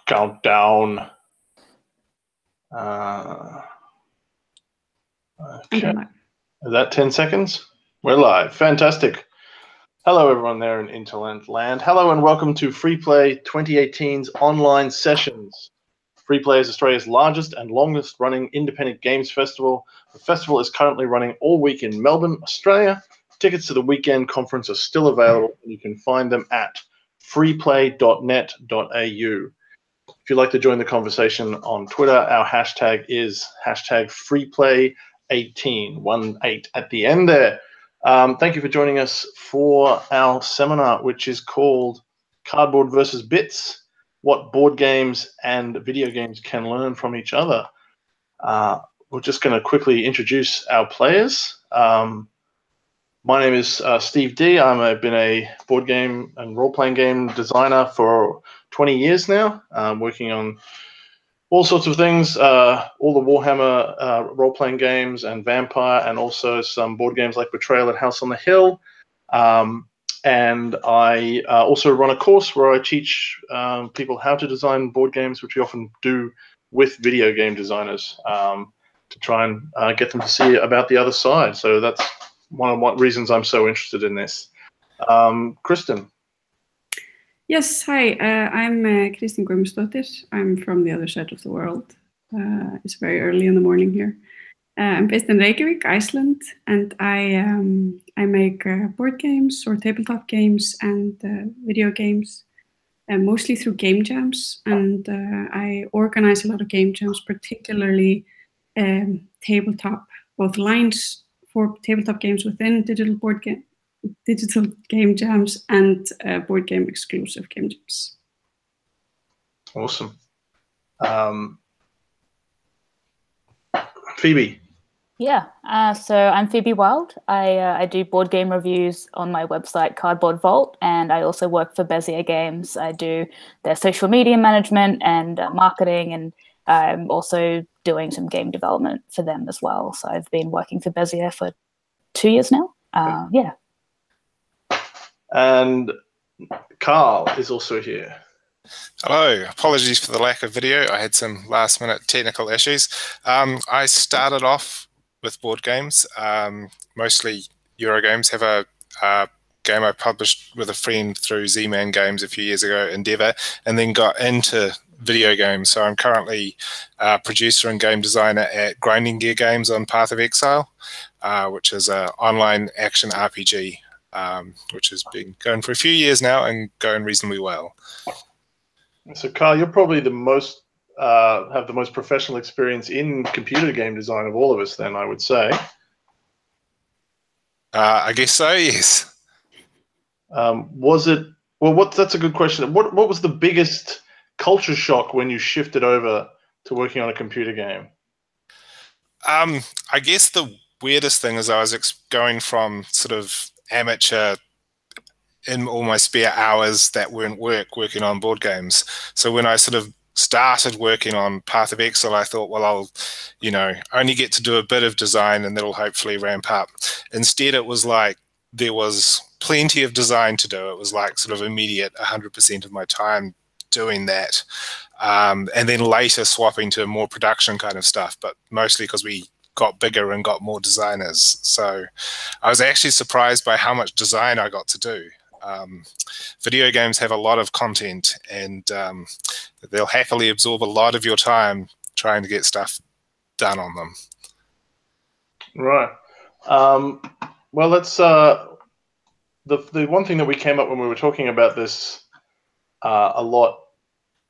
countdown. Okay. Is that 10 seconds? We're live. Fantastic. Hello, everyone there in Interland land. Hello and welcome to Freeplay 2018's online sessions. Freeplay is Australia's largest and longest running independent games festival. The festival is currently running all week in Melbourne, Australia. Tickets to the weekend conference are still available, and you can find them at freeplay.net.au. If you'd like to join the conversation on Twitter, our hashtag is #freeplay18, 18 at the end there. Thank you for joining us for our seminar, which is called Cardboard versus Bits, What Board Games and Video Games Can Learn from Each Other. We're just going to quickly introduce our players. My name is Steve D. I've been a board game and role-playing game designer for 20 years now, working on all sorts of things, all the Warhammer role-playing games and Vampire, and also some board games like Betrayal at House on the Hill. And I also run a course where I teach people how to design board games, which we often do with video game designers to try and get them to see about the other side. So that's one of the reasons I'm so interested in this. Kristín. Yes, hi, I'm Kristín Guðmundsdóttir. I'm from the other side of the world. It's very early in the morning here. I'm based in Reykjavik, Iceland, and I make board games or tabletop games and video games, mostly through game jams. And I organize a lot of game jams, particularly tabletop, both lines for tabletop games within digital game jams and board game exclusive game jams. Awesome. Phoebe. Yeah, so I'm Phoebe Wild. I do board game reviews on my website Cardboard Vault, and I also work for Bezier Games. I do their social media management and marketing, and I'm also doing some game development for them as well. So I've been working for Bezier for 2 years now. Yeah. And Carl is also here. Hello, apologies for the lack of video. I had some last minute technical issues. I started off with board games, mostly Eurogames. Have a game I published with a friend through Z-Man Games a few years ago, Endeavour, and then got into video games. So I'm currently a producer and game designer at Grinding Gear Games on Path of Exile, which is an online action RPG, which has been going for a few years now and going reasonably well. So, Carl, you're probably the most have the most professional experience in computer game design of all of us. Then I would say. I guess so. Yes. Was it? Well, that's a good question. What was the biggest culture shock when you shifted over to working on a computer game? I guess the weirdest thing is I was going from sort of amateur in all my spare hours that weren't working on board games. So when I sort of started working on Path of Exile, I thought, well, I'll, only get to do a bit of design and that'll hopefully ramp up. Instead, it was like there was plenty of design to do. It was like sort of immediate 100% of my time doing that. And then later swapping to more production kind of stuff, but mostly because we got bigger and got more designers. So I was actually surprised by how much design I got to do. Video games have a lot of content, and they'll happily absorb a lot of your time trying to get stuff done on them. Right. Well, let's the one thing that we came up when we were talking about this a lot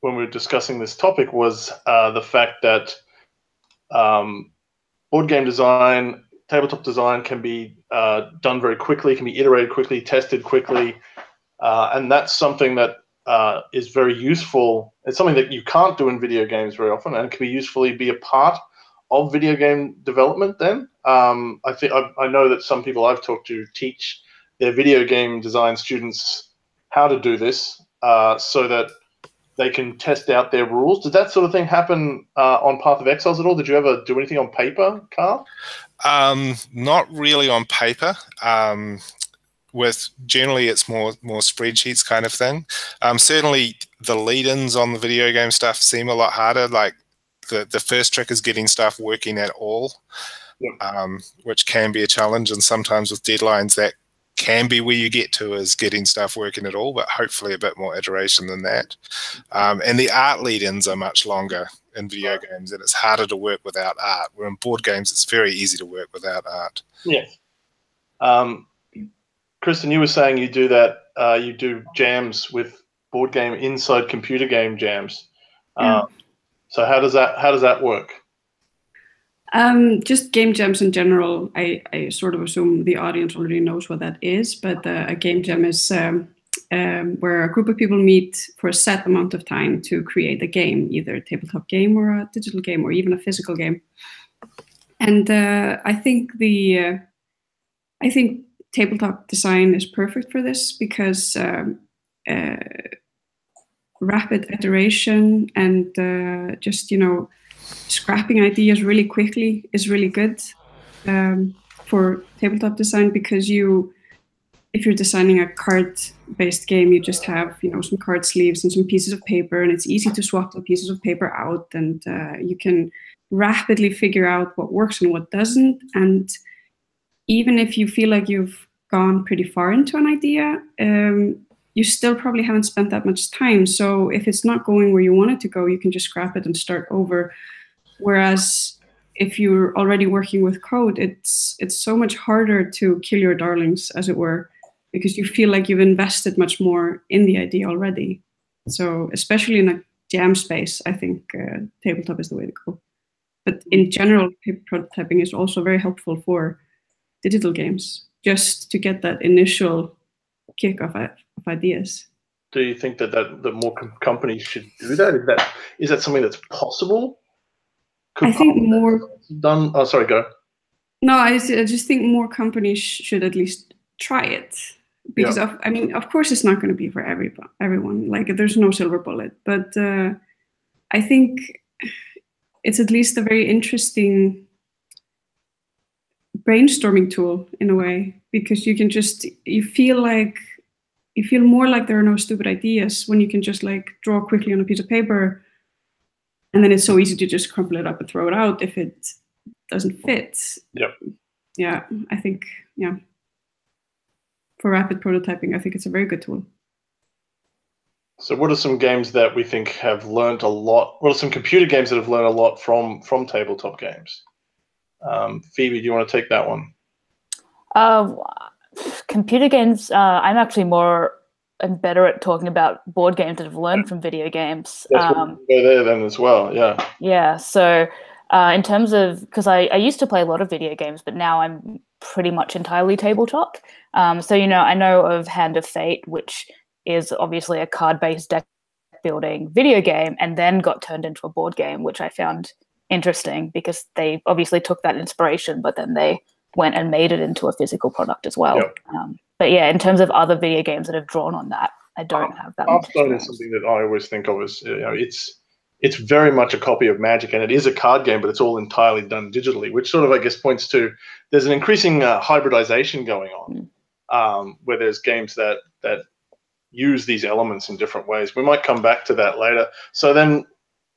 when we were discussing this topic was the fact that board game design, tabletop design can be done very quickly, can be iterated quickly, tested quickly, and that's something that is very useful. It's something that you can't do in video games very often, and can be usefully be a part of video game development. Then I know that some people I've talked to teach their video game design students how to do this so that they can test out their rules. Did that sort of thing happen on Path of Exiles at all? Did you ever do anything on paper, Carl? Not really on paper. With generally, it's more spreadsheets kind of thing. Certainly, the lead-ins on the video game stuff seem a lot harder. Like the first trick is getting stuff working at all, which can be a challenge. And sometimes with deadlines, that can be where you get to, is getting stuff working at all, but hopefully a bit more iteration than that. And the art lead-ins are much longer in video games, and it's harder to work without art. Where in board games, it's very easy to work without art. Yes. Kristín, you were saying you do that. You do jams with board game inside computer game jams. So how does that work? Just game jams in general. I sort of assume the audience already knows what that is, but a game jam is where a group of people meet for a set amount of time to create a game, either a tabletop game or a digital game or even a physical game. And I think tabletop design is perfect for this because rapid iteration and just, scrapping ideas really quickly is really good for tabletop design, because if you're designing a card-based game, you just have some card sleeves and some pieces of paper, and it's easy to swap the pieces of paper out, and you can rapidly figure out what works and what doesn't. And even if you feel like you've gone pretty far into an idea, you still probably haven't spent that much time. So if it's not going where you want it to go, you can just scrap it and start over. Whereas if you're already working with code, it's so much harder to kill your darlings, as it were, because you feel like you've invested much more in the idea already. So especially in a jam space, I think tabletop is the way to go. But in general, paper prototyping is also very helpful for digital games, just to get that initial kick of ideas. Do you think that more companies should do that? Is that something that's possible? I think more done. Oh, sorry, go. No, I just think more companies should at least try it, because of course it's not going to be for everyone. Like, there's no silver bullet, but I think it's at least a very interesting brainstorming tool in a way, because you can you feel more like there are no stupid ideas when you can just like draw quickly on a piece of paper. And then it's so easy to just crumple it up and throw it out if it doesn't fit. Yep. Yeah, I think, for rapid prototyping, I think it's a very good tool. So what are some games that we think have learned a lot? What are some computer games that have learned a lot from tabletop games? Phoebe, do you want to take that one? Computer games, I'm actually more and better at talking about board games that have learned from video games. Go there then as well, yeah. Yeah, so in terms of, because I used to play a lot of video games, but now I'm pretty much entirely tabletop. So, I know of Hand of Fate, which is obviously a card-based deck building video game, and then got turned into a board game, which I found interesting because they obviously took that inspiration, but then they went and made it into a physical product as well. Yep. But yeah, in terms of other video games that have drawn on that, I don't have that. Hearthstone is something that I always think of as, it's very much a copy of Magic, and it is a card game, but it's all entirely done digitally, which sort of, I guess, points to there's an increasing hybridization going on, where there's games that use these elements in different ways. We might come back to that later. So then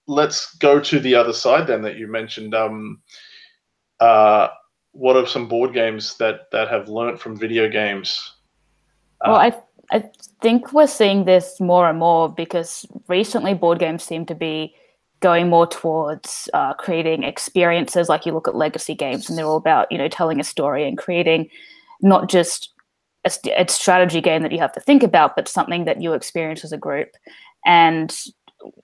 let's go to the other side then that you mentioned. What are some board games that have learnt from video games? Well, I think we're seeing this more and more, because recently board games seem to be going more towards creating experiences. Like, you look at legacy games and they're all about, telling a story and creating not just a strategy game that you have to think about, but something that you experience as a group. And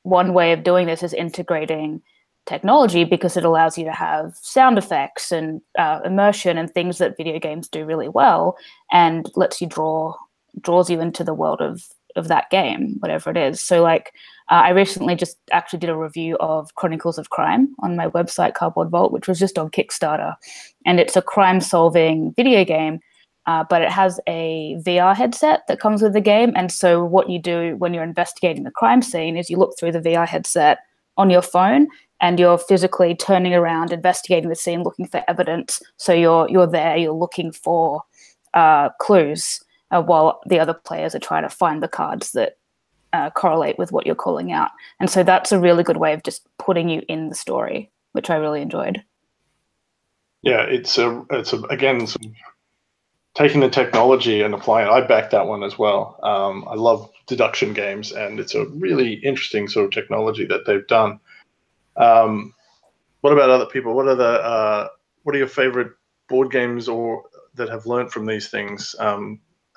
one way of doing this is integrating technology, because it allows you to have sound effects and immersion and things that video games do really well, and lets you draws you into the world of that game, whatever it is. So like I recently just actually did a review of Chronicles of Crime on my website Cardboard Vault, which was just on Kickstarter, and it's a crime solving video game, but it has a VR headset that comes with the game. And so what you do when you're investigating the crime scene is you look through the VR headset on your phone, and you're physically turning around, investigating the scene, looking for evidence. So you're there, you're looking for clues, while the other players are trying to find the cards that correlate with what you're calling out. And so that's a really good way of just putting you in the story, which I really enjoyed. Yeah, it's again, taking the technology and applying it. I back that one as well. I love deduction games, and it's a really interesting sort of technology that they've done. What about other people? What are your favorite board games or that have learned from these things?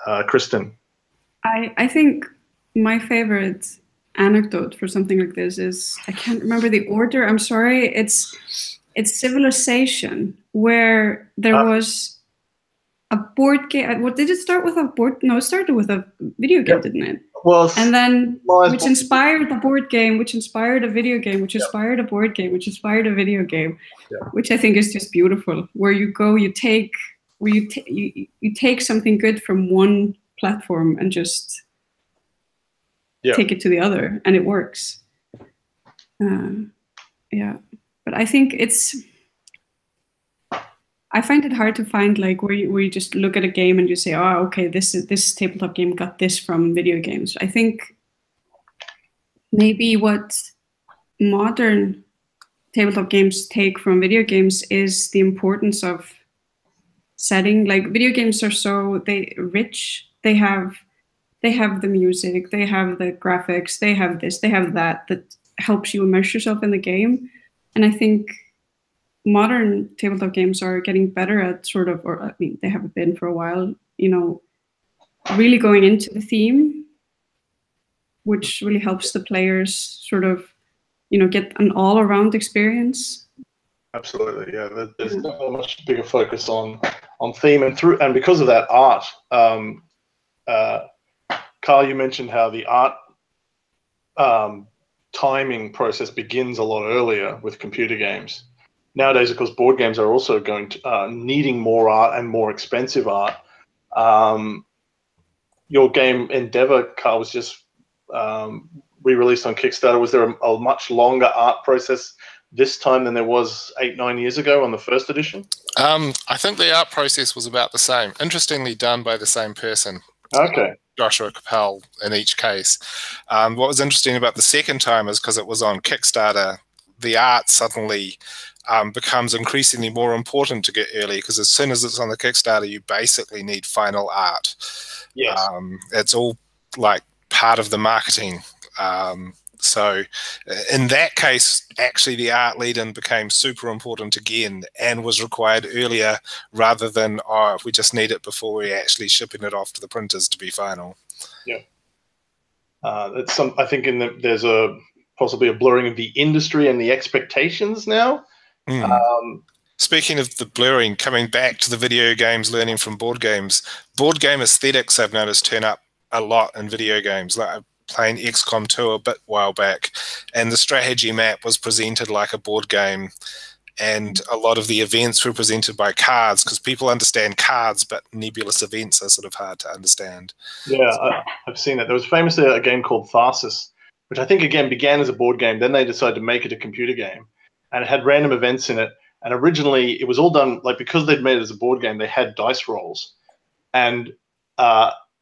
Kristín? I think my favorite anecdote for something like this is, I can't remember the order, I'm sorry. It's Civilization, where there was a board game. What did it start with? It started with a video game, didn't it? Well, and then which inspired the board game, which inspired a video game, which inspired a board game, which inspired a video game, which I think is just beautiful. Where you go, you take something good from one platform and just take it to the other, and it works. But I think I find it hard to find like where you just look at a game and you say, oh, okay, this tabletop game got this from video games. I think maybe what modern tabletop games take from video games is the importance of setting. Like, video games are so rich. They have the music, they have the graphics, they have this, they have that helps you immerse yourself in the game. And I think modern tabletop games are getting better at they have been for a while, really going into the theme, which really helps the players sort of, get an all-around experience. Absolutely, yeah. There's a much bigger focus on theme and because of that, art. Carl, you mentioned how the art timing process begins a lot earlier with computer games. Nowadays, of course, board games are also going to needing more art and more expensive art. Your game Endeavor, Carl, was just re-released on Kickstarter. Was there a much longer art process this time than there was 8-9 years ago on the first edition? I think the art process was about the same. Interestingly, done by the same person. Okay. Joshua Capel in each case. What was interesting about the second time is because it was on Kickstarter, the art suddenly becomes increasingly more important to get early, because as soon as it's on the Kickstarter, you basically need final art. Yes. It's all like part of the marketing. So in that case, actually the art lead-in became super important again and was required earlier rather than, we just need it before we're actually shipping it off to the printers to be final. Yeah. I think there's possibly a blurring of the industry and the expectations now. Speaking of the blurring, coming back to the video games, learning from board games, board game aesthetics I've noticed turn up a lot in video games. Like I'm playing XCOM 2 a while back, and the strategy map was presented like a board game, and a lot of the events were presented by cards, because people understand cards, but nebulous events are sort of hard to understand. Yeah, I've seen that. There was famously a game called Tharsis, which I think, again, began as a board game. Then they decided to make it a computer game, and it had random events in it. And originally, it was all done, like, because they'd made it as a board game, they had dice rolls. And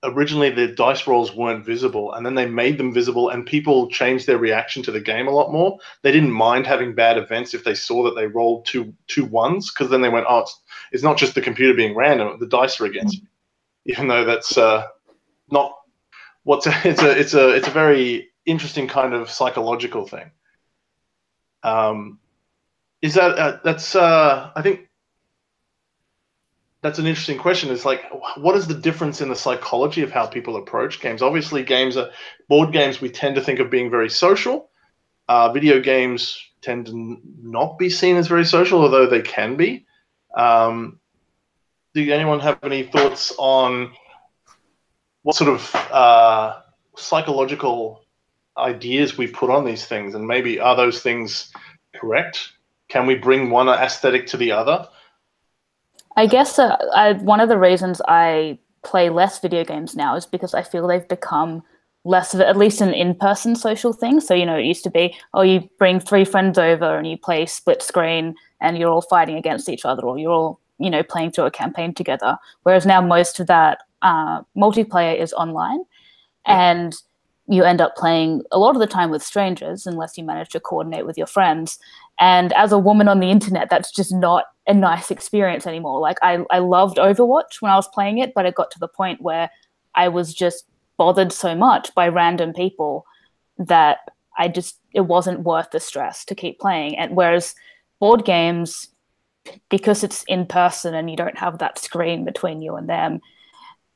originally, the dice rolls weren't visible, and then they made them visible, and people changed their reaction to the game a lot more. They didn't mind having bad events if they saw that they rolled two ones, because then they went, oh, it's not just the computer being random, the dice are against me. Even though that's not what's it's a very interesting kind of psychological thing. Is that I think that's an interesting question. It's like, what is the difference in the psychology of how people approach games? Obviously, board games, we tend to think of being very social. Video games tend to not be seen as very social, although they can be. Do anyone have any thoughts on what sort of psychological ideas we put on these things, and maybe are those things correct? Can we bring one aesthetic to the other? I guess one of the reasons I play less video games now is because I feel they've become less of at least an in-person social thing. So, it used to be, you bring 3 friends over and you play split screen and you're all fighting against each other, or you're all, playing through a campaign together. Whereas now most of that multiplayer is online. And you end up playing a lot of the time with strangers unless you manage to coordinate with your friends. And as a woman on the internet, that's just not a nice experience anymore. Like I loved Overwatch when I was playing it, but it got to the point where I was just bothered so much by random people that it wasn't worth the stress to keep playing. And whereas board games, because it's in person and you don't have that screen between you and them,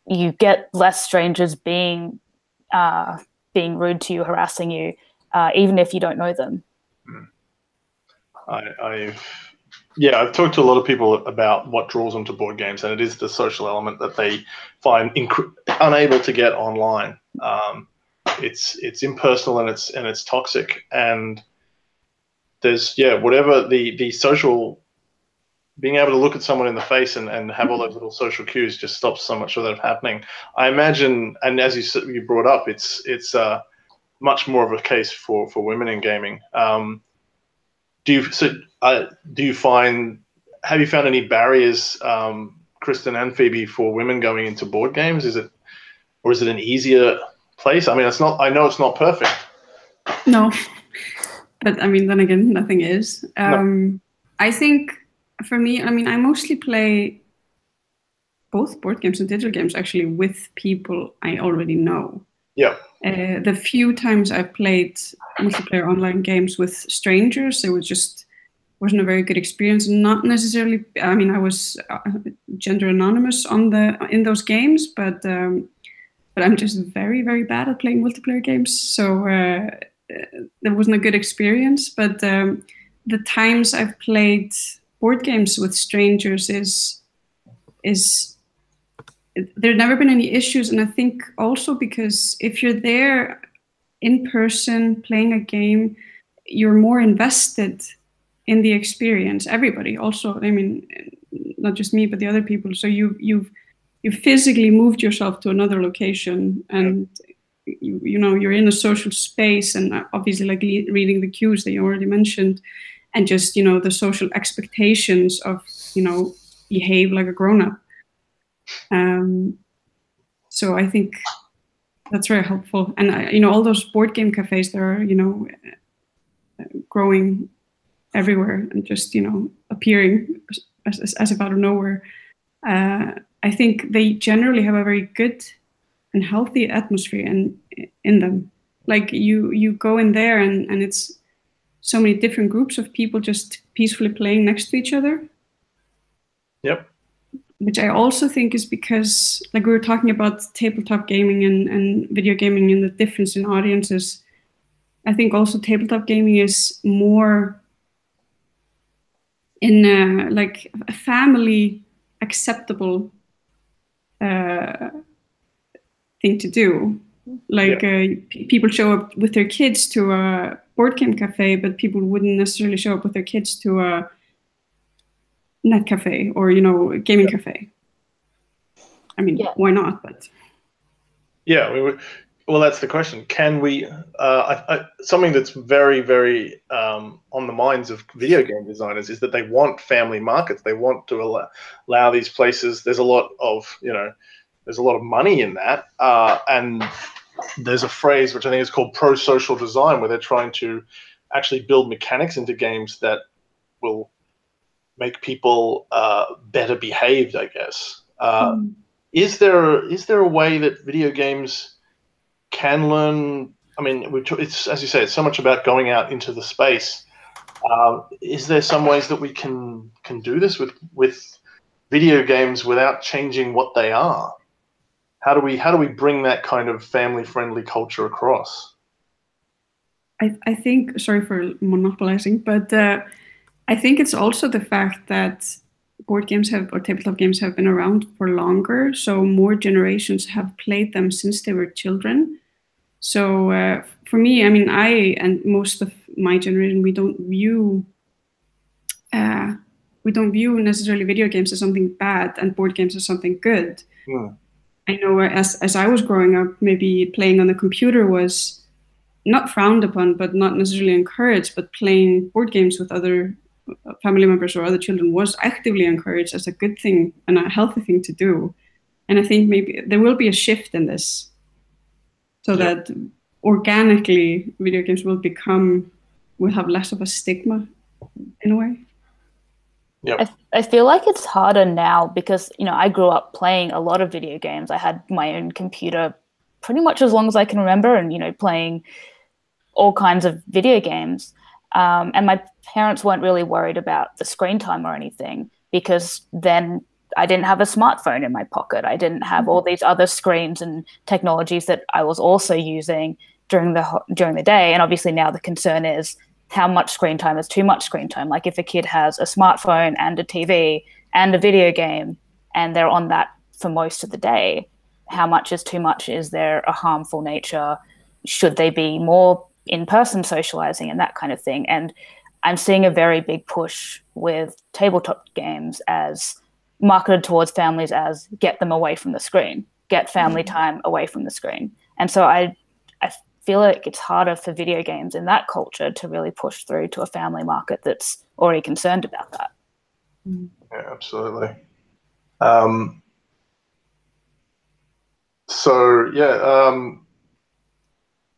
you get less strangers being rude to you, harassing you, even if you don't know them. I've talked to a lot of people about what draws them to board games, and it is the social element that they find unable to get online. It's impersonal and it's toxic, and there's whatever the social, being able to look at someone in the face and have all those little social cues just stops so much of that happening. I imagine, and as you brought up, it's much more of a case for women in gaming. Have you found any barriers, Kristín and Phoebe, for women going into board games? Is it an easier place? I mean, I know it's not perfect. No, but I mean, then again, nothing is. No. I think for me, I mean, I mostly play both board games and digital games actually with people I already know. Yeah. The few times I've played multiplayer online games with strangers, it wasn't a very good experience. Not necessarily. I mean, I was gender anonymous in those games, but I'm just very, very bad at playing multiplayer games. So that wasn't a good experience. But the times I've played board games with strangers is there have never been any issues. And I think also because if you're there in person playing a game, you're more invested in the experience. Everybody also, I mean, not just me, but the other people. So you've physically moved yourself to another location, and you're in a social space, and obviously like reading the cues that you already mentioned, and just the social expectations of behave like a grown-up. So I think that's very helpful. And all those board game cafes that are growing everywhere and just appearing as if out of nowhere, I think they generally have a very good and healthy atmosphere in them. Like you go in there and it's so many different groups of people just peacefully playing next to each other. Yep. Which I also think is because, like we were talking about tabletop gaming and video gaming and the difference in audiences, I think also tabletop gaming is more in like a family acceptable thing to do. Like people show up with their kids to a board game cafe, but people wouldn't necessarily show up with their kids to a net cafe or gaming cafe. I mean, why not? But well, that's the question. Can we? Something that's very, very on the minds of video game designers is that they want family markets. They want to allow these places. There's a lot of money in that, and there's a phrase which I think is called pro-social design, where they're trying to actually build mechanics into games that will make people better behaved, I guess. Is there a way that video games can learn? I mean, it's, as you say, it's so much about going out into the space. Is there some ways that we can do this with video games without changing what they are? How do we bring that kind of family-friendly culture across? I think, sorry for monopolizing, but I think it's also the fact that board games or tabletop games have been around for longer, so more generations have played them since they were children. So for me, I mean, I and most of my generation, we don't view necessarily video games as something bad and board games as something good. I know as I was growing up, maybe playing on the computer was not frowned upon, but not necessarily encouraged, but playing board games with other family members or other children was actively encouraged as a good thing and a healthy thing to do. And I think maybe there will be a shift in this, so that organically video games will have less of a stigma in a way. Yep. I feel like it's harder now because, you know, I grew up playing a lot of video games. I had my own computer pretty much as long as I can remember, and, you know, playing all kinds of video games. And my parents weren't really worried about the screen time or anything, because then I didn't have a smartphone in my pocket. I didn't have all these other screens and technologies that I was also using during the day. And obviously now the concern is how much screen time is too much screen time. Like if a kid has a smartphone and a TV and a video game and they're on that for most of the day, how much is too much? Is there a harmful nature? Should they be more in-person socializing and that kind of thing? And I'm seeing a very big push with tabletop games as marketed towards families as get them away from the screen, get family time away from the screen. And so I feel like it's harder for video games in that culture to really push through to a family market that's already concerned about that. Yeah, absolutely.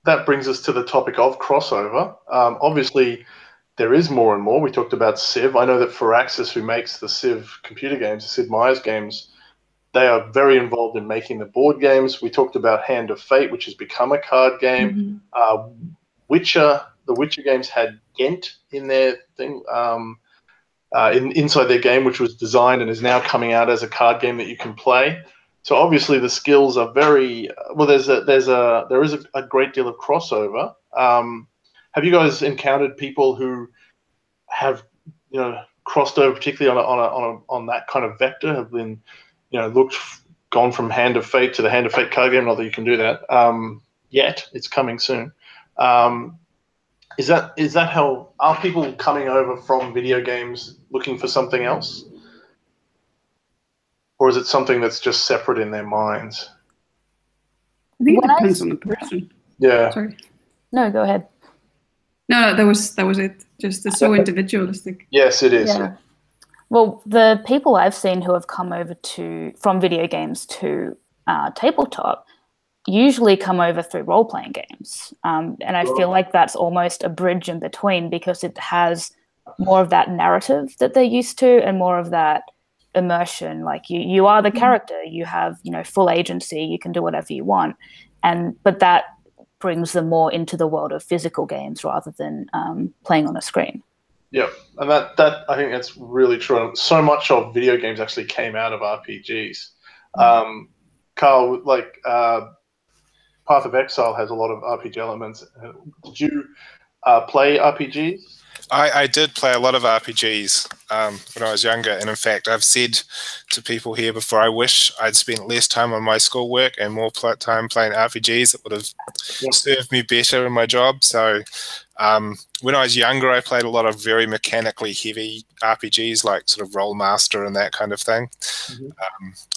That brings us to the topic of crossover. Obviously, there is more and more. We talked about Civ. I know that Firaxis, who makes the Civ computer games, the Sid Meier's games, they are very involved in making the board games. We talked about Hand of Fate, which has become a card game. The Witcher games had Ghent in their thing, inside their game, which was designed and is now coming out as a card game that you can play. So obviously the skills are very well. There is a great deal of crossover. Have you guys encountered people who have, you know, crossed over, particularly on that kind of vector? Have been, you know, gone from Hand of Fate to the Hand of Fate card game? Not that you can do that yet. It's coming soon. Is that how are people coming over from video games looking for something else, or is it something that's just separate in their minds? I think it depends on the person. Yeah. Sorry. No, go ahead. No, that was it. Just it's so individualistic. Yes, it is. Yeah. Well, the people I've seen who have come over from video games to tabletop usually come over through role-playing games. And I feel like that's almost a bridge in between, because it has more of that narrative that they're used to and more of that immersion. Like you are the character, you have, you know, full agency, you can do whatever you want. But that brings them more into the world of physical games rather than playing on a screen. Yeah, and that I think that's really true. So much of video games actually came out of RPGs. Carl, like Path of Exile has a lot of RPG elements. Did you play RPGs? I did play a lot of RPGs when I was younger, and in fact, I've said to people here before, I wish I'd spent less time on my schoolwork and more time playing RPGs. It would have served me better in my job. So when I was younger, I played a lot of very mechanically heavy RPGs, like sort of Roll Master and that kind of thing,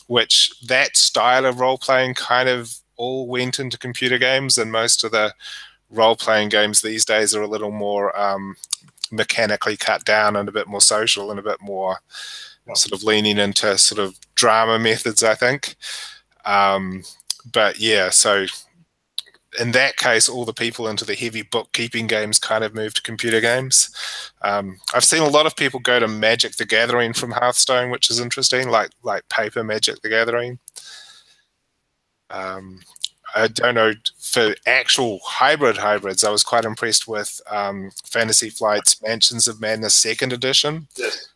which that style of role-playing kind of all went into computer games, and most of the role-playing games these days are a little more mechanically cut down and a bit more social and a bit more sort of leaning into sort of drama methods, I think. But yeah, so in that case, all the people into the heavy bookkeeping games kind of moved to computer games. I've seen a lot of people go to Magic the Gathering from Hearthstone, which is interesting, like paper Magic the Gathering. I don't know, for actual hybrids, I was quite impressed with Fantasy Flight's Mansions of Madness 2nd edition,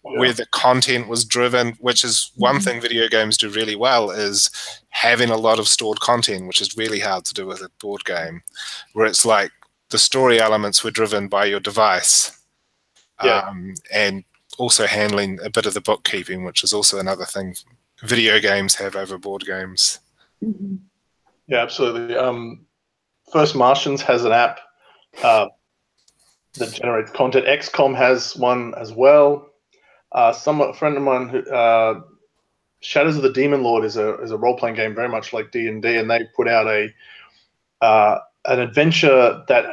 where the content was driven, which is one thing video games do really well, is having a lot of stored content, which is really hard to do with a board game, where it's like the story elements were driven by your device, and also handling a bit of the bookkeeping, which is also another thing video games have over board games. Yeah, absolutely. First Martians has an app that generates content. XCOM has one as well. A friend of mine, who, Shadows of the Demon Lord, is a role-playing game very much like D&D, and they put out an adventure that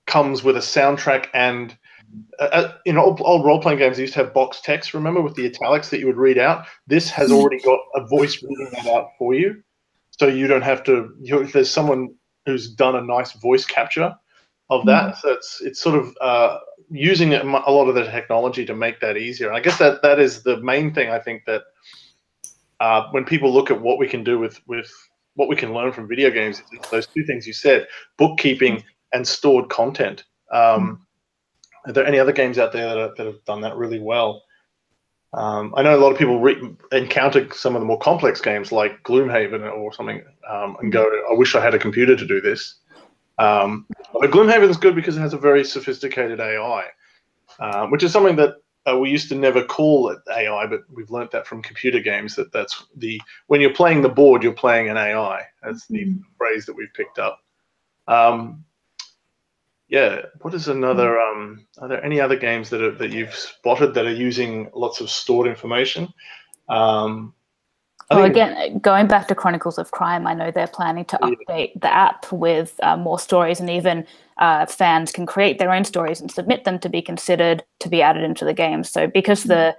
comes with a soundtrack. And in old role-playing games, they used to have box text, remember, with the italics that you would read out. This has already got a voice reading that out for you. So you don't have to, if there's someone who's done a nice voice capture of that. So it's sort of using a lot of the technology to make that easier. And I guess that is the main thing. I think that when people look at what we can do with what we can learn from video games, it's those two things you said: bookkeeping and stored content. Are there any other games out there that have done that really well? I know a lot of people encounter some of the more complex games like Gloomhaven or something and go, I wish I had a computer to do this. But Gloomhaven is good because it has a very sophisticated AI, which is something that we used to never call it AI, but we've learnt that from computer games that's when you're playing the board, you're playing an AI. That's the phrase that we've picked up. Yeah, what is another? Are there any other games that you've spotted that are using lots of stored information? Again, going back to Chronicles of Crime, I know they're planning to update the app with more stories, and even fans can create their own stories and submit them to be considered to be added into the game. So because the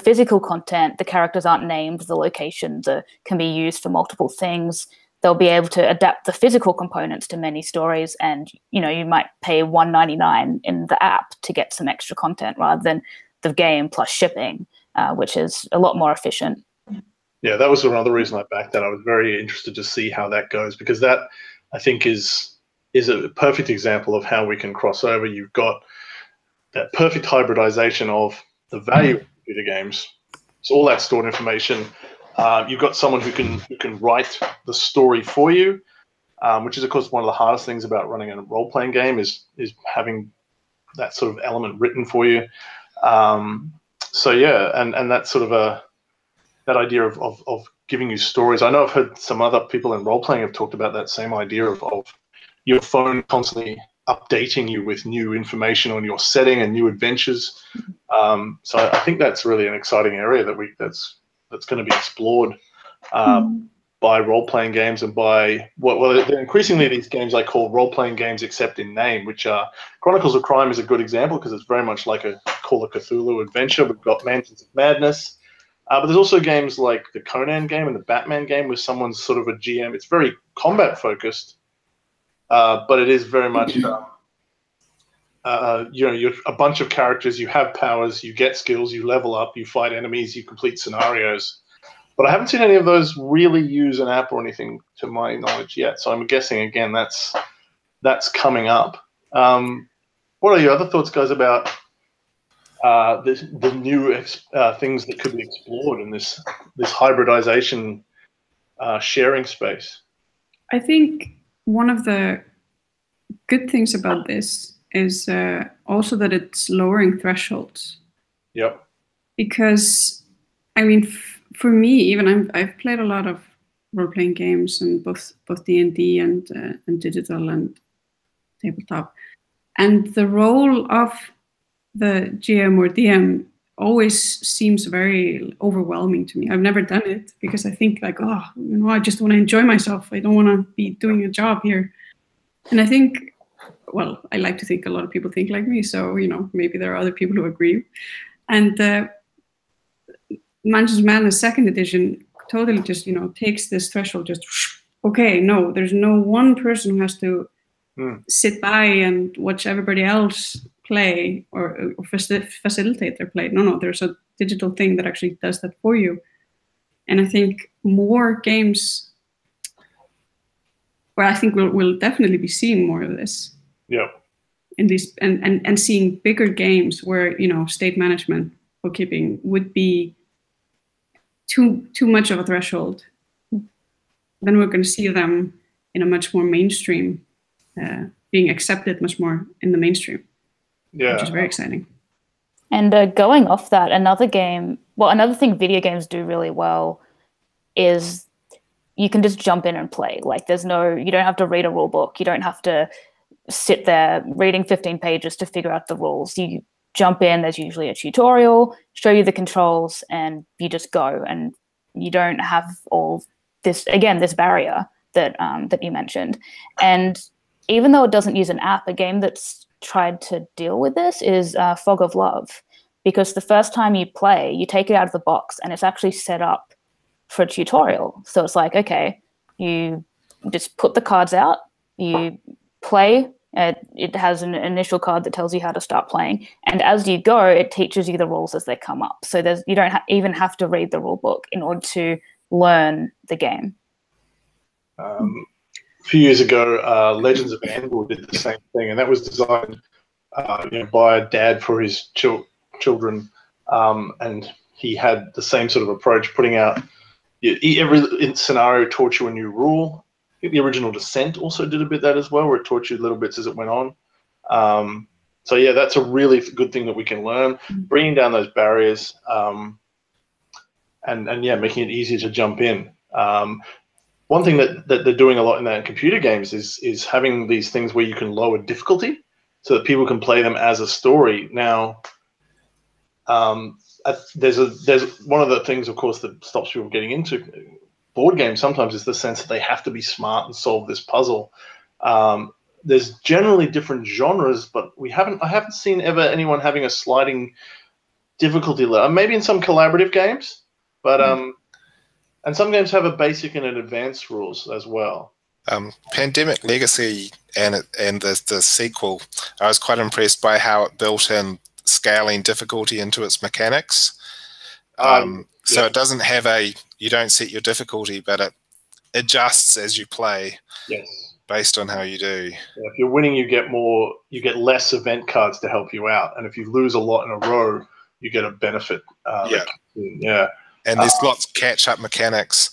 physical content, the characters aren't named, the locations can be used for multiple things, they'll be able to adapt the physical components to many stories, and you might pay $1.99 in the app to get some extra content rather than the game plus shipping, which is a lot more efficient. Yeah, that was another reason I backed that. I was very interested to see how that goes, because that, I think, is a perfect example of how we can cross over. You've got that perfect hybridization of the value of computer games. So all that stored information. You've got someone who can write the story for you, which is, of course, one of the hardest things about running a role-playing game is having that sort of element written for you. So yeah, and that's sort of that idea of giving you stories. I know I've heard some other people in role-playing have talked about that same idea of your phone constantly updating you with new information on your setting and new adventures. So I think that's really an exciting area that's going to be explored by role-playing games and by increasingly these games I call role-playing games except in name, which are Chronicles of Crime is a good example because it's very much like a Call of Cthulhu adventure. We've got Mansions of Madness. But there's also games like the Conan game and the Batman game where someone's sort of a GM. It's very combat focused, but it is very much, you're a bunch of characters, you have powers, you get skills, you level up, you fight enemies, you complete scenarios. But I haven't seen any of those really use an app or anything to my knowledge yet. So I'm guessing, again, that's coming up. What are your other thoughts, guys, about the new things that could be explored in this hybridization sharing space? I think one of the good things about this is also that it's lowering thresholds. Yep. Because, I mean, for me, even I've played a lot of role-playing games, and both D&D and digital and tabletop, and the role of the GM or DM always seems very overwhelming to me. I've never done it because I think like, I just want to enjoy myself. I don't want to be doing a job here. And I think, well, I like to think a lot of people think like me. So, maybe there are other people who agree. And Mansions of Madness 2nd edition totally just, takes this threshold just, okay, no, there's no one person who has to sit by and watch everybody else play or facilitate their play. No, there's a digital thing that actually does that for you. And I think more games, where I think we'll definitely be seeing more of this. Yeah. In these and seeing bigger games where state management, bookkeeping would be too much of a threshold. Then we're going to see them in a much more mainstream, being accepted much more in the mainstream. Yeah, which is very exciting. And going off that, another thing video games do really well is you can just jump in and play. Like you don't have to read a rule book. You don't have to sit there reading 15 pages to figure out the rules. You jump in, there's usually a tutorial, show you the controls, and you just go. And you don't have all this, again, this barrier that you mentioned. And even though it doesn't use an app, a game that's tried to deal with this is Fog of Love, because the first time you play, you take it out of the box and it's actually set up for a tutorial. So it's like, okay, you just put the cards out, you play. It has an initial card that tells you how to start playing, and as you go, it teaches you the rules as they come up. So you don't even have to read the rule book in order to learn the game. A few years ago, Legends of Anvil did the same thing, and that was designed by a dad for his children, and he had the same sort of approach, putting out every scenario taught you a new rule. I think the original Descent also did a bit of that as well, where it taught you little bits as it went on. So yeah, that's a really good thing that we can learn, bringing down those barriers, and yeah, making it easier to jump in. One thing that they're doing a lot in that computer games is having these things where you can lower difficulty so that people can play them as a story. Now, there's one of the things, of course, that stops people getting into board games sometimes is the sense that they have to be smart and solve this puzzle. There's generally different genres, but I haven't seen ever anyone having a sliding difficulty level. Maybe in some collaborative games, but and some games have a basic and an advanced rules as well. Pandemic Legacy and the sequel, I was quite impressed by how it built in scaling difficulty into its mechanics. So it doesn't have you don't set your difficulty, but it adjusts as you play. Yes. Based on how you do. Yeah, if you're winning, you get less event cards to help you out, and if you lose a lot in a row, you get a benefit. Yeah. And there's lots of catch-up mechanics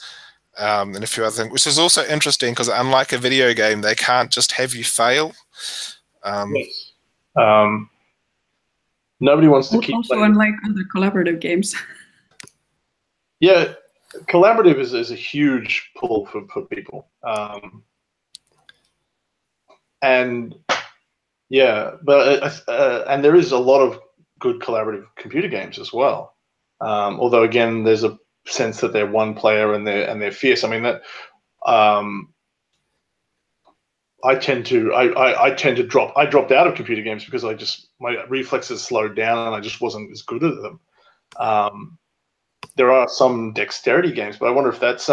and a few other things, which is also interesting because unlike a video game, they can't just have you fail. Yes. Nobody wants to keep also playing. Unlike other collaborative games. Yeah, collaborative is a huge pull for people. And yeah, but and there is a lot of good collaborative computer games as well. Although again, there's a sense that they're one player and they're fierce. I mean that I dropped out of computer games because my reflexes slowed down and I just wasn't as good at them. There are some dexterity games, but I wonder if that's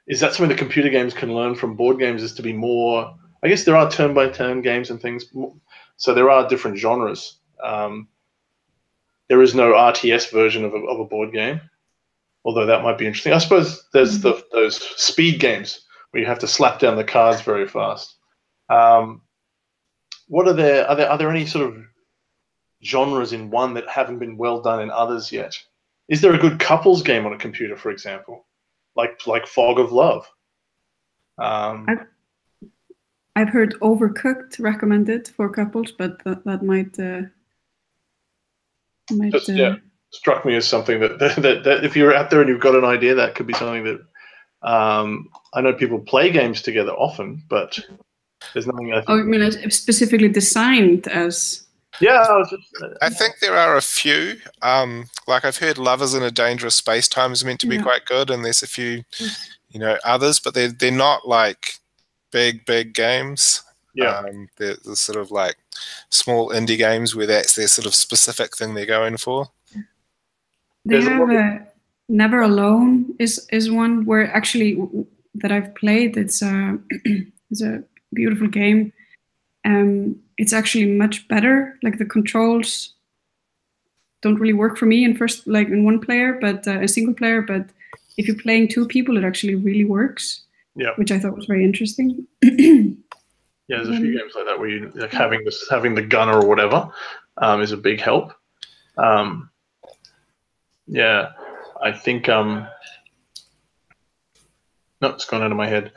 is that something that computer games can learn from board games, is to be more. I guess there are turn-by-turn games and things, so there are different genres. There is no RTS version of a board game, although that might be interesting. I suppose there's those speed games where you have to slap down the cards very fast. What are there any sort of genres in one that haven't been well done in others yet? Is there a good couples game on a computer, for example, like Fog of Love? I've heard Overcooked recommended for couples, but that might struck me as something that if you're out there and you've got an idea, that could be something that I know people play games together often, but there's nothing. I mean, it's specifically designed as. Yeah, I think there are a few. Like I've heard Lovers in a Dangerous Space Time is meant to be quite good, and there's a few, others, but they're not like big games. Yeah, they're sort of like small indie games where that's their sort of specific thing they're going for. They have Never Alone is one where actually that I've played. It's a beautiful game. It's actually much better. Like the controls don't really work for me in one player, but a single player. But if you're playing two people, it actually really works. Yeah, which I thought was very interesting. Yeah, there's a few games like that where you having the gunner or whatever is a big help. Yeah, I think no, it's gone out of my head.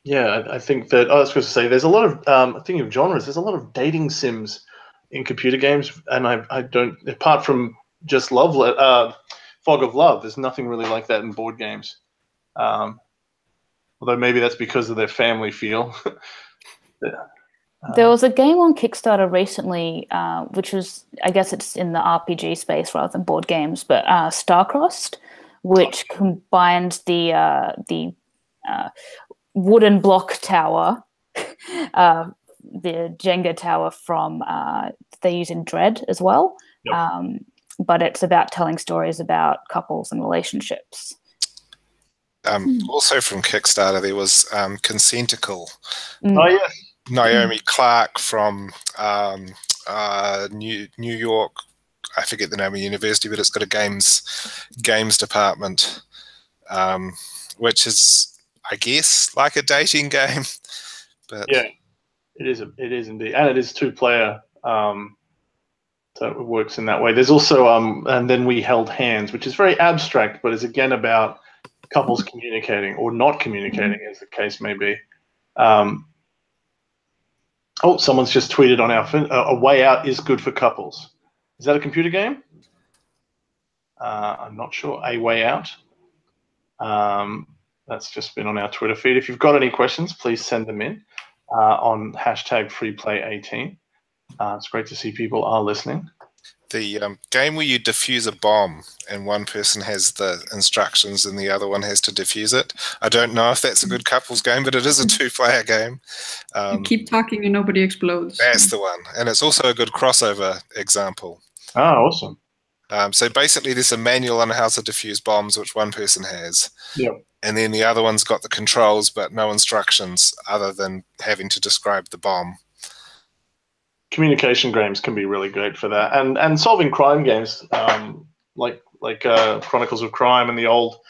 Yeah, I think that I was going to say there's a lot of thinking of genres. There's a lot of dating sims in computer games, and I don't, apart from just Fog of Love, there's nothing really like that in board games. Although maybe that's because of their family feel. There was a game on Kickstarter recently, which was, I guess it's in the RPG space rather than board games, but Starcrossed, which combined the wooden block tower, the Jenga tower from they use in Dread as well. Yep. But it's about telling stories about couples and relationships. Also from Kickstarter, there was Consentical. Oh, yes. Naomi Clark from New York. I forget the name of the university, but it's got a games department, which is, I guess, like a dating game. But yeah, it is indeed, and it is 2-player. So it works in that way. There's also and then we held hands, which is very abstract, but is again about couples communicating or not communicating, as the case may be. Oh, someone's just tweeted on our A Way Out is good for couples. Is that a computer game? I'm not sure. A Way Out. That's just been on our Twitter feed. If you've got any questions, please send them in on #Freeplay18. It's great to see people are listening. The game where you defuse a bomb and one person has the instructions and the other one has to defuse it. I don't know if that's a good couples game, but it is a 2-player game. You keep talking and nobody explodes. That's the one. And it's also a good crossover example. Oh, awesome. So basically there's a manual on how to defuse bombs, which one person has. Yep. And then the other one's got the controls, but no instructions other than having to describe the bomb. Communication games can be really great for that, and solving crime games like Chronicles of Crime and the old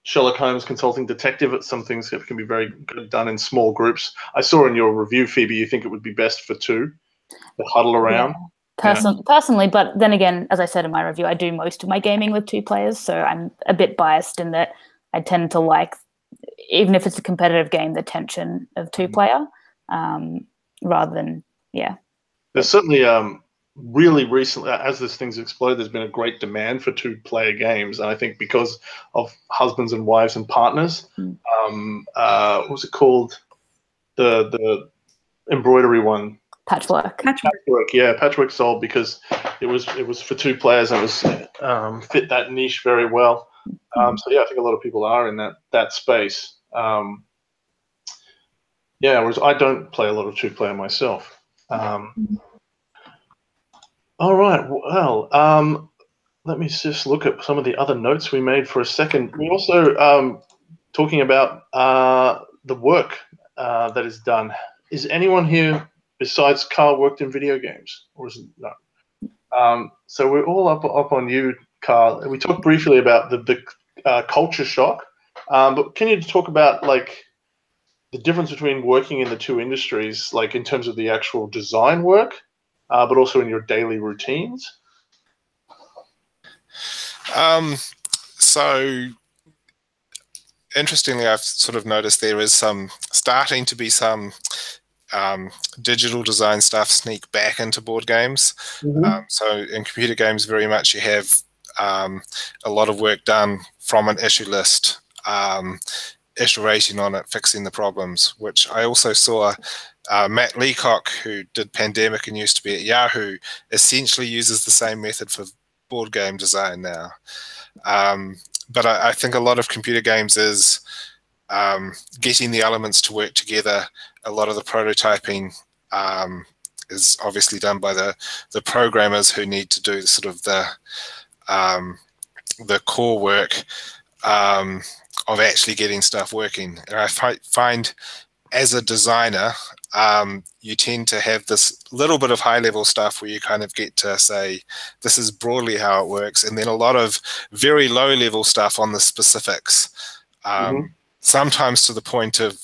Sherlock Holmes Consulting Detective. Some things that can be very good done in small groups. I saw in your review, Phoebe, you think it would be best for 2 to huddle around. Yeah. Personally, but then again, as I said in my review, I do most of my gaming with 2 players, so I'm a bit biased in that I tend to like, even if it's a competitive game, the tension of 2-player rather than. Yeah, there's certainly really recently, as this thing's exploded, there's been a great demand for 2-player games, and I think because of husbands and wives and partners. What was it called? The embroidery one. Patchwork. Yeah, Patchwork sold because it was for 2 players and it was fit that niche very well. So yeah, I think a lot of people are in that space. Yeah, whereas I don't play a lot of 2-player myself. All right, well, let me just look at some of the other notes we made for a second. We also talking about the work that is done. Is anyone here besides Carl worked in video games, or is it no? So we're all up on you, Carl. And we talked briefly about the culture shock, but can you talk about like the difference between working in the 2 industries, like in terms of the actual design work, but also in your daily routines? So interestingly, I've sort of noticed there is starting to be some digital design stuff sneak back into board games. So in computer games, very much you have a lot of work done from an issue list, iterating on it, fixing the problems, which I also saw Matt Leacock, who did Pandemic and used to be at Yahoo, essentially uses the same method for board game design now. But I think a lot of computer games is getting the elements to work together. A lot of the prototyping is obviously done by the programmers who need to do sort of the core work of actually getting stuff working. And I find as a designer, you tend to have this little bit of high-level stuff where you kind of get to say, this is broadly how it works, and then a lot of very low-level stuff on the specifics, sometimes to the point of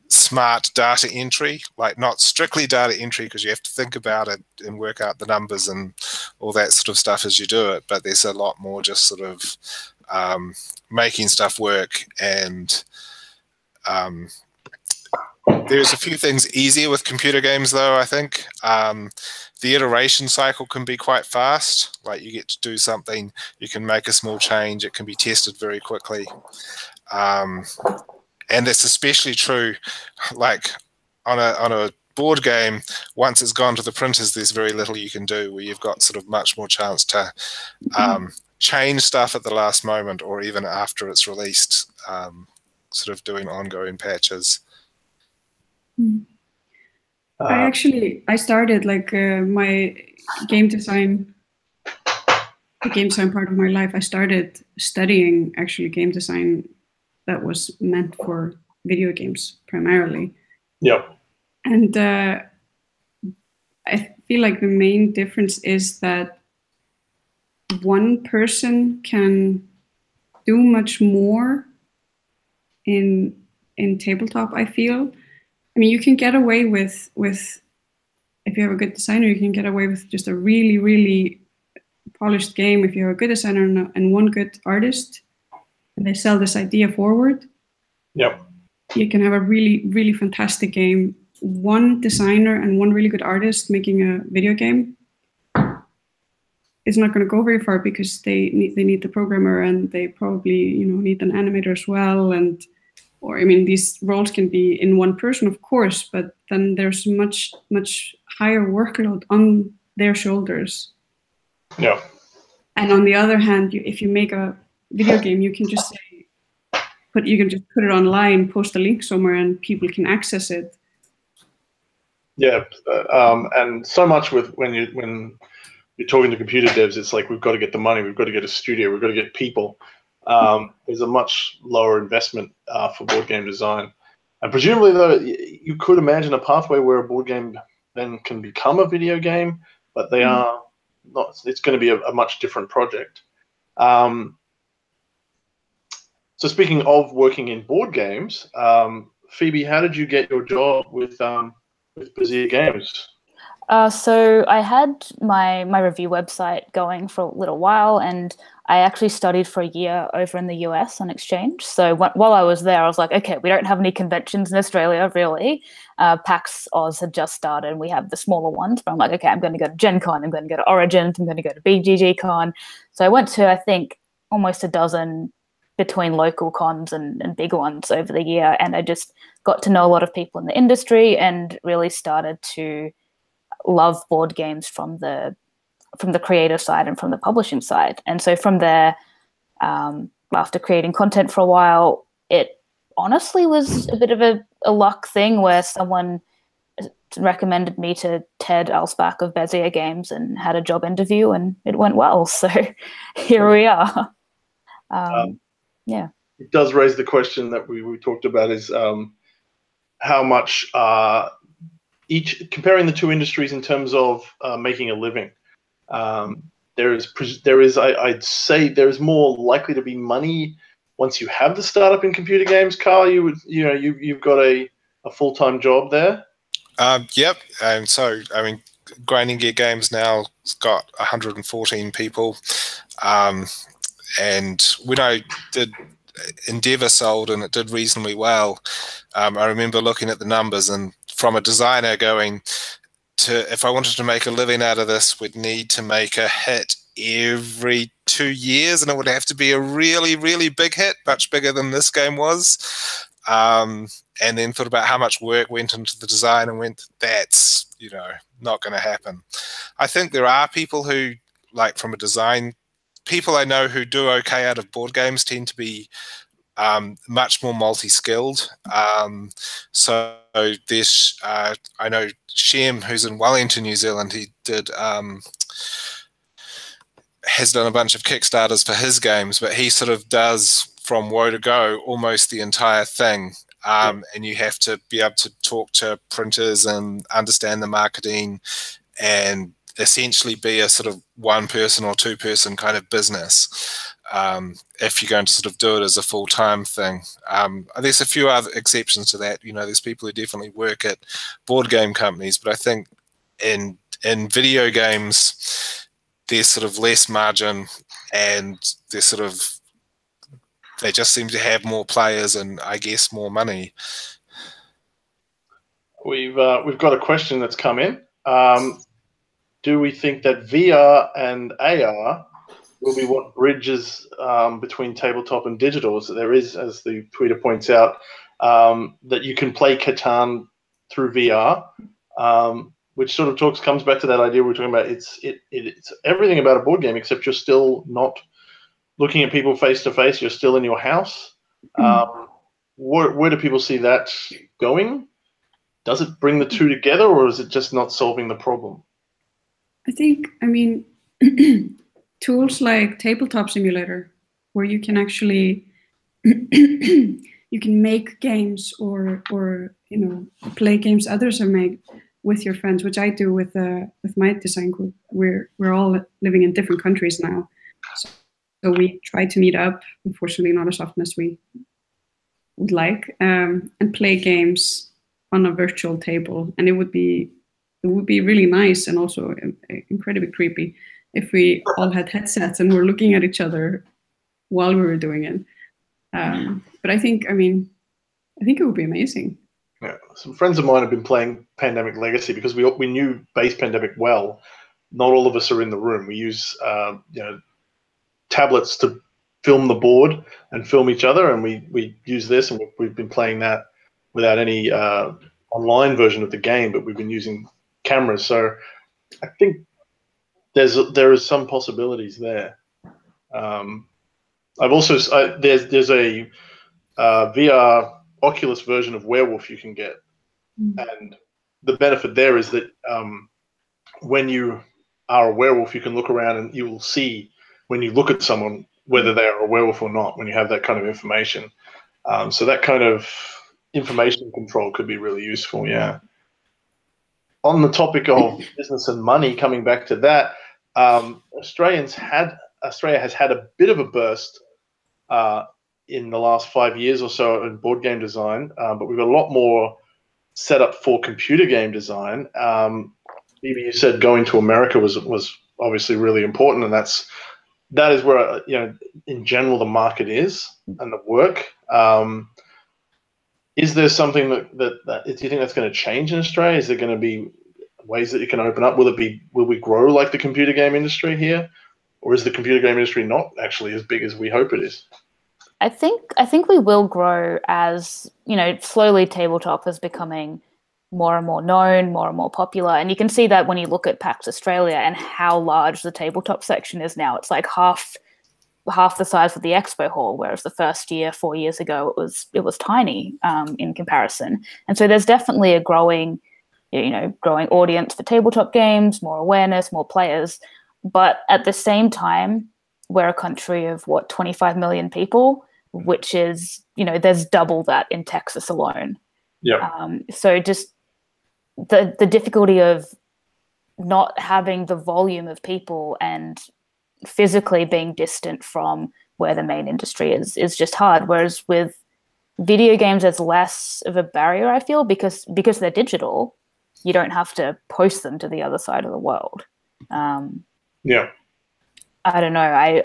smart data entry, like not strictly data entry because you have to think about it and work out the numbers and all that sort of stuff as you do it, but there's a lot more just sort of making stuff work. And there's a few things easier with computer games though, I think. The iteration cycle can be quite fast. Like you get to do something, you can make a small change, it can be tested very quickly. And it's especially true like on a board game, once it's gone to the printers, there's very little you can do, where you've got sort of much more chance to change stuff at the last moment or even after it's released, sort of doing ongoing patches. I started like my game design the game design part of my life, I started studying actually game design that was meant for video games primarily. Yep. And I feel like the main difference is that one person can do much more in tabletop, I feel. I mean, you can get away with if you have a good designer, you can get away with just a really, really polished game if you have a good designer and one good artist, and they sell this idea forward. Yep. You can have a really, really fantastic game. One designer and one really good artist making a video game is not going to go very far because they need the programmer, and they probably need an animator as well. Or I mean, these roles can be in one person, of course, but then there's much higher workload on their shoulders. Yeah. And on the other hand, if you make a video game, you can just put it online, post a link somewhere, and people can access it. Yeah, and so much when you're talking to computer devs, it's like, we've got to get the money, we've got to get a studio, we've got to get people. There's a much lower investment for board game design. And presumably, though, you could imagine a pathway where a board game then can become a video game, but they are not. It's going to be a much different project. So speaking of working in board games, Phoebe, how did you get your job with Visser Games? So I had my review website going for a little while, and I actually studied for a year over in the US on exchange. So while I was there, I was like, okay, we don't have any conventions in Australia, really. PAX Oz had just started, and we have the smaller ones. But I'm like, okay, I'm going to go to Gen Con, I'm going to go to Origins, I'm going to go to BGG Con. So I went to, I think, almost a dozen between local cons and bigger ones over the year. And I just got to know a lot of people in the industry and really started to love board games from the creator side and from the publishing side. And so from there, after creating content for a while, it honestly was a bit of a luck thing where someone recommended me to Ted Alsbach of Bezier Games and had a job interview, and it went well. So here we are. Yeah. It does raise the question that we talked about, is how much comparing the two industries in terms of making a living. I'd say there is more likely to be money once you have the startup in computer games. Carl, you've got a full-time job there. Yep. And so, I mean, Grinding Gear Games now has got 114 people. And when I did Endeavour sold and it did reasonably well, I remember looking at the numbers and from a designer going to, if I wanted to make a living out of this, we'd need to make a hit every 2 years, and it would have to be a really, really big hit, much bigger than this game was. And then thought about how much work went into the design and went, that's, not going to happen. I think there are people who, like from a design, people I know who do okay out of board games tend to be much more multi-skilled. So there's, I know Shem, who's in Wellington, New Zealand, he has done a bunch of Kickstarters for his games, but he sort of does from woe to go almost the entire thing. And you have to be able to talk to printers and understand the marketing and essentially be a sort of one person or two person kind of business if you're going to sort of do it as a full-time thing. There's a few other exceptions to that. There's people who definitely work at board game companies, but I think in video games there's sort of less margin, and they just seem to have more players and I guess more money. We've got a question that's come in. Do we think that VR and AR will be what bridges between tabletop and digital? So there is, as the tweeter points out, that you can play Catan through VR, which sort of comes back to that idea we were talking about. It's everything about a board game, except you're still not looking at people face to face. You're still in your house. Where do people see that going? Does it bring the two together, or is it just not solving the problem? I think, to tools like Tabletop Simulator, where you can actually you can make games or play games others have made with your friends, which I do with my design group. We're all living in different countries now, so we try to meet up. Unfortunately, not as often as we would like, and play games on a virtual table. And it would be really nice and also incredibly creepy if we all had headsets and were looking at each other while we were doing it. But I think it would be amazing. Yeah, some friends of mine have been playing Pandemic Legacy because we knew base Pandemic well. Not all of us are in the room. We use tablets to film the board and film each other, and we use this, and we've been playing that without any online version of the game, but we've been using cameras. So I think there is some possibilities there. I've also there's a VR Oculus version of Werewolf you can get, and the benefit there is that when you are a werewolf, you can look around and you will see when you look at someone whether they are a werewolf or not. When you have that kind of information, so that kind of information control could be really useful. Yeah. On the topic of business and money, coming back to that, Australia has had a bit of a burst in the last 5 years or so in board game design, but we've got a lot more set up for computer game design. Phoebe, you said going to America was obviously really important, and that is where in general the market is and the work. Is there something that do you think that's going to change in Australia? Is there going to be ways that you can open up? Will we grow like the computer game industry here, or is the computer game industry not actually as big as we hope it is? I think we will grow as, slowly tabletop is becoming more and more known, more and more popular. And you can see that when you look at PAX Australia and how large the tabletop section is now. It's like half the size of the expo hall, whereas the first year, 4 years ago, it was tiny in comparison. And so there's definitely a growing audience for tabletop games, more awareness, more players. But at the same time, we're a country of 25 million people, which is, there's double that in Texas alone. Yeah. So just the difficulty of not having the volume of people and physically being distant from where the main industry is just hard. Whereas with video games, there's less of a barrier, I feel, because they're digital. You don't have to post them to the other side of the world. Yeah. I don't know.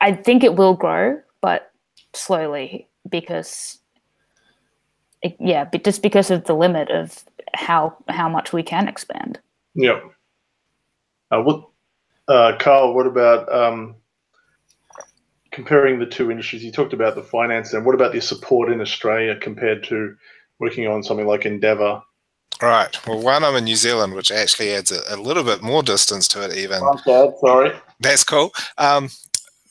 I think it will grow, but slowly because just because of the limit of how much we can expand. Yeah. Carl, what about comparing the two industries? You talked about the finance, and what about the support in Australia compared to working on something like Endeavour? Right. Well, one, I'm in New Zealand, which actually adds a little bit more distance to it even. I'm sad, sorry. That's cool.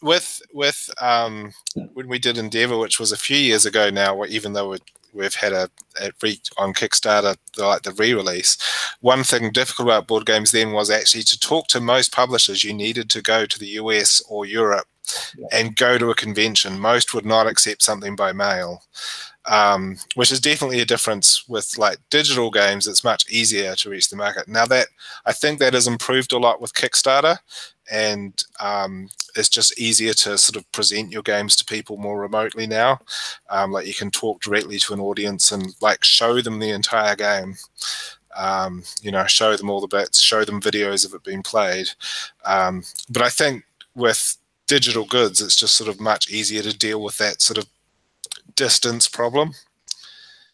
With when we did Endeavour, which was a few years ago now, even though we've had on Kickstarter, the re-release, one thing difficult about board games then was actually to talk to most publishers. You needed to go to the US or Europe and go to a convention. Most would not accept something by mail. Which is definitely a difference with digital games. It's much easier to reach the market. Now I think that has improved a lot with Kickstarter, and it's just easier to sort of present your games to people more remotely now. You can talk directly to an audience and show them the entire game. Show them all the bits, show them videos of it being played. But I think with digital goods, it's just sort of much easier to deal with that sort of distance problem.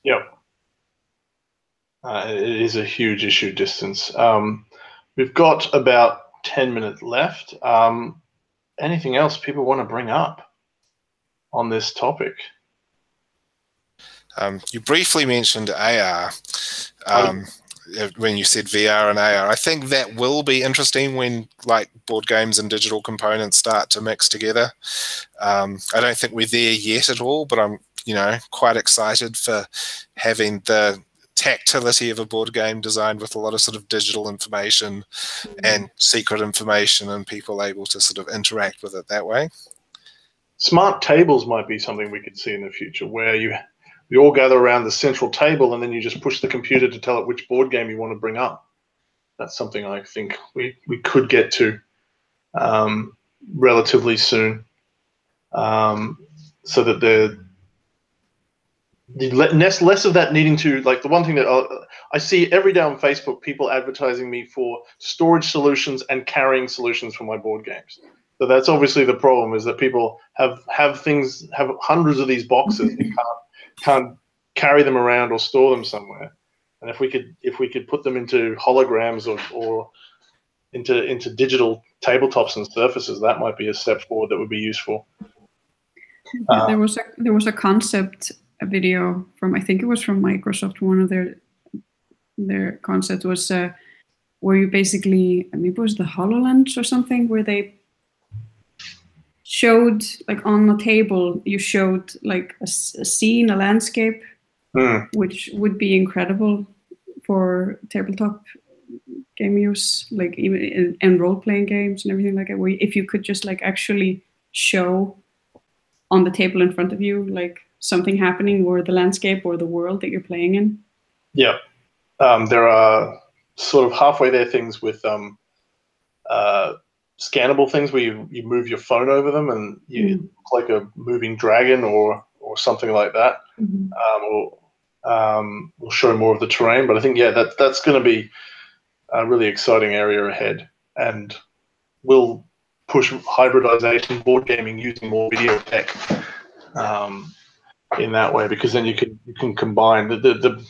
Yeah. It is a huge issue, distance. We've got about 10 minutes left. Anything else people want to bring up on this topic? You briefly mentioned AR when you said VR and AR. I think that will be interesting when board games and digital components start to mix together. I don't think we're there yet at all, but I'm quite excited for having the tactility of a board game designed with a lot of sort of digital information and secret information, and people able to sort of interact with it that way. Smart tables might be something we could see in the future, where you all gather around the central table and then you just push the computer to tell it which board game you want to bring up. That's something I think we could get to relatively soon, so that less of that needing to, like, the one thing that I see every day on Facebook, people advertising me for storage solutions and carrying solutions for my board games. So that's obviously the problem, is that people have hundreds of these boxes and can't carry them around or store them somewhere. And if we could put them into holograms or into digital tabletops and surfaces, that might be a step forward that would be useful. There was a concept, a video from, I think it was from Microsoft. One of their concepts was where you basically, maybe it was the HoloLens or something, where they showed, like, on the table, you showed like a scene, a landscape, which would be incredible for tabletop game use, like even in role-playing games and everything like that, where if you could just like actually show on the table in front of you like something happening, or the landscape or the world that you're playing in. Yeah. There are sort of halfway there things with scannable things where you move your phone over them and you look like a moving dragon or something like that. We'll show more of the terrain, but I think, yeah, that's going to be a really exciting area ahead, and we'll push hybridization, board gaming using more video tech in that way, because then you can combine the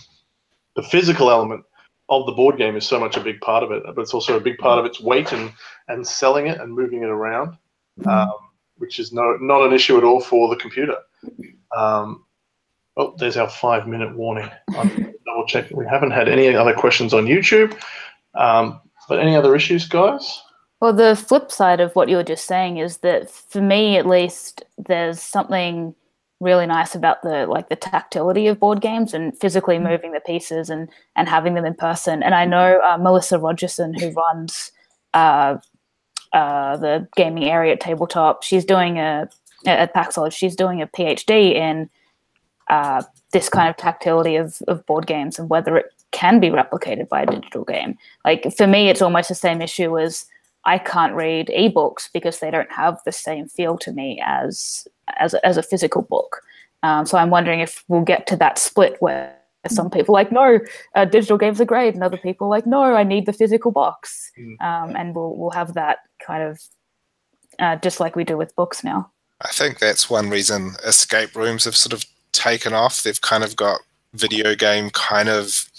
physical element of the board game is so much a big part of it, but it's also a big part of its weight and selling it and moving it around, which is not an issue at all for the computer. Oh, there's our 5-minute warning. I'll double check. We haven't had any other questions on YouTube, but any other issues, guys? Well, the flip side of what you were just saying is that, for me at least, there's something really nice about the tactility of board games and physically moving the pieces and having them in person. And I know Melissa Rogerson, who runs the gaming area at Tabletop, she's doing at Paxlodge, she's doing a PhD in this kind of tactility of board games and whether it can be replicated by a digital game. Like, for me, it's almost the same issue as I can't read ebooks because they don't have the same feel to me as a physical book. So I'm wondering if we'll get to that split where some people are like, no, digital games are great, and other people are like, no, I need the physical box. And we'll have that kind of just like we do with books now. I think that's one reason escape rooms have sort of taken off. They've kind of got video game kind of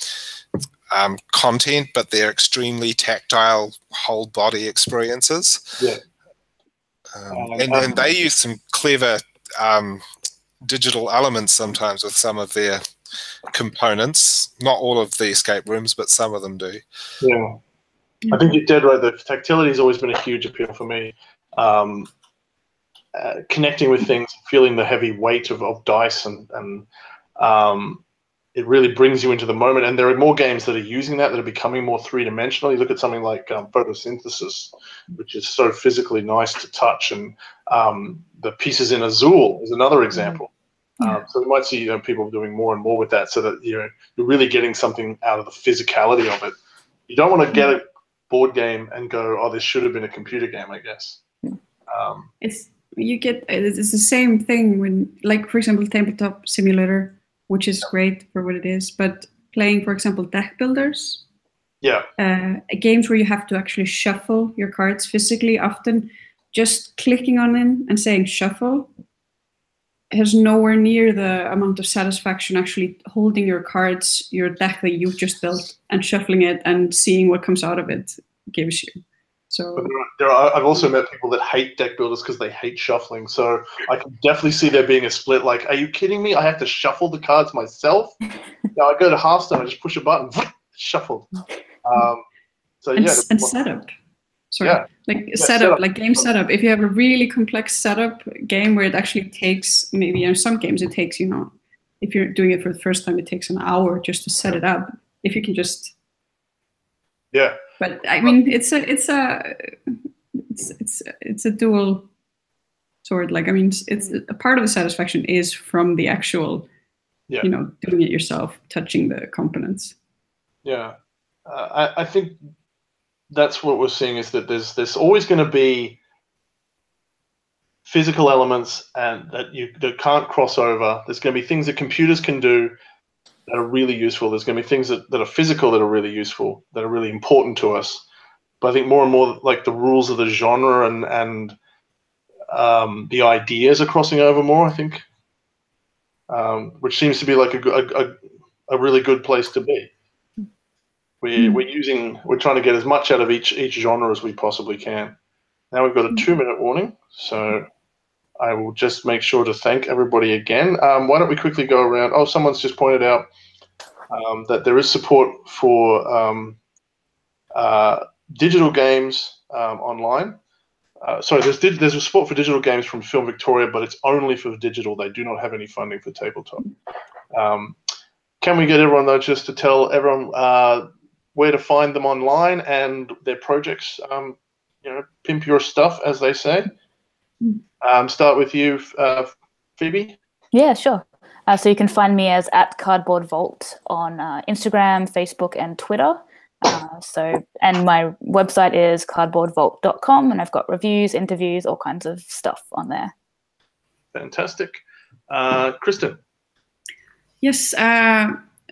content, but they're extremely tactile, whole body experiences. Yeah. And they use some clever digital elements sometimes with some of their components. Not all of the escape rooms, but some of them do. Yeah. I think you're dead right. The tactility has always been a huge appeal for me. Connecting with things, feeling the heavy weight of dice, and it really brings you into the moment. And there are more games that are using that are becoming more three-dimensional. You look at something like Photosynthesis, which is so physically nice to touch, and the Pieces in Azul is another example. So we might see people doing more and more with that, so that you're really getting something out of the physicality of it. You don't want to get a board game and go, oh, this should have been a computer game, I guess. It's the same thing when, like, for example, Tabletop Simulator, which is great for what it is, but playing, for example, deck builders, games where you have to actually shuffle your cards physically, often just clicking on them and saying shuffle has nowhere near the amount of satisfaction actually holding your cards, your deck that you've just built, and shuffling it and seeing what comes out of it gives you. So I've also met people that hate deck builders because they hate shuffling. So I can definitely see there being a split. Like, are you kidding me? I have to shuffle the cards myself? I go to Hearthstone, I just push a button, shuffle. And setup. Sorry, setup, like game setup. If you have a really complex setup game where it actually takes, maybe in some games it takes if you're doing it for the first time, it takes an hour just to set it up. If you can just, yeah. But I mean, it's a dual sword. Like, I mean, it's a part of the satisfaction is from the actual, yeah, you know, doing it yourself, touching the components. Yeah, I think that's what we're seeing, is that there's always going to be physical elements and that can't cross over. There's going to be things that computers can do that are really useful. There's going to be things that are physical that are really useful, that are really important to us. But I think more and more, like, the rules of the genre and the ideas are crossing over more, I think, which seems to be like a really good place to be. We're trying to get as much out of each genre as we possibly can. Now we've got a 2-minute warning, so I will just make sure to thank everybody again. Why don't we quickly go around? Oh, someone's just pointed out that there is support for digital games online. Sorry, there's a support for digital games from Film Victoria, but it's only for digital. They do not have any funding for tabletop. Can we get everyone, though, just to tell everyone where to find them online and their projects? You know, pimp your stuff, as they say. Start with you, Phoebe. Yeah, sure. So you can find me as @cardboardvault on Instagram, Facebook, and Twitter. And my website is cardboardvault.com, and I've got reviews, interviews, all kinds of stuff on there. Fantastic. Kristín. Yes,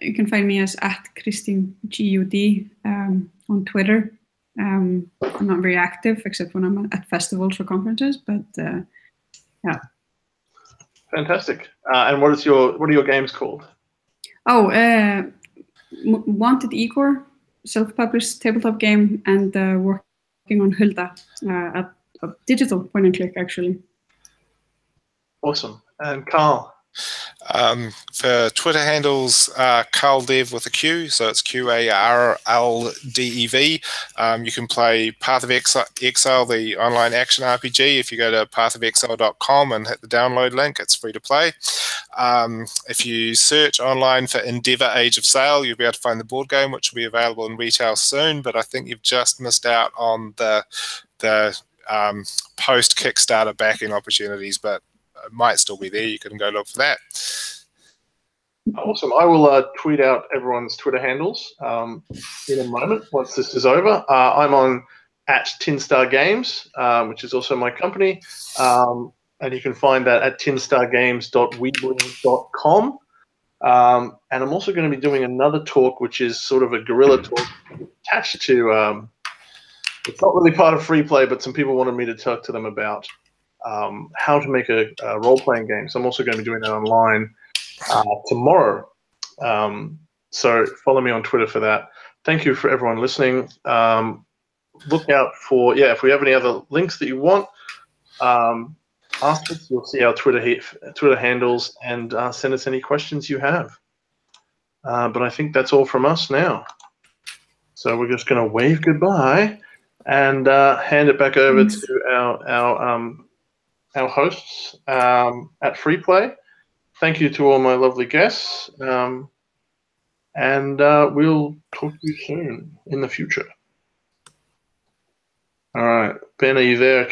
you can find me as @Kristín GUD on Twitter. I'm not very active except when I'm at festivals or conferences, but yeah. Fantastic. And what are your games called? Oh, Wanted Igor, self-published tabletop game, and working on Hulda, a digital point and click, actually. Awesome. And Carl? For Twitter handles, CarlDev with a Q, so it's QARLDEV. You can play Path of Exile, the online action RPG. If you go to pathofexile.com and hit the download link, it's free to play. If you search online for Endeavour Age of Sail, you'll be able to find the board game, which will be available in retail soon, but I think you've just missed out on the post-Kickstarter backing opportunities, but it might still be there. You can go look for that. Awesome. I will tweet out everyone's Twitter handles in a moment once this is over. I'm on @TinstarGames, which is also my company, and you can find that at tinstargames.weebly.com. And I'm also going to be doing another talk, which is sort of a guerrilla talk attached to. It's not really part of Freeplay, but some people wanted me to talk to them about how to make a role-playing game. So I'm also going to be doing that online tomorrow. So follow me on Twitter for that. Thank you for everyone listening. Look out for, if we have any other links that you want, ask us. You'll see our Twitter handles, and send us any questions you have. But I think that's all from us now. So we're just going to wave goodbye and hand it back over to our hosts at Freeplay. Thank you to all my lovely guests, and we'll talk to you soon in the future. All right, Ben, are you there?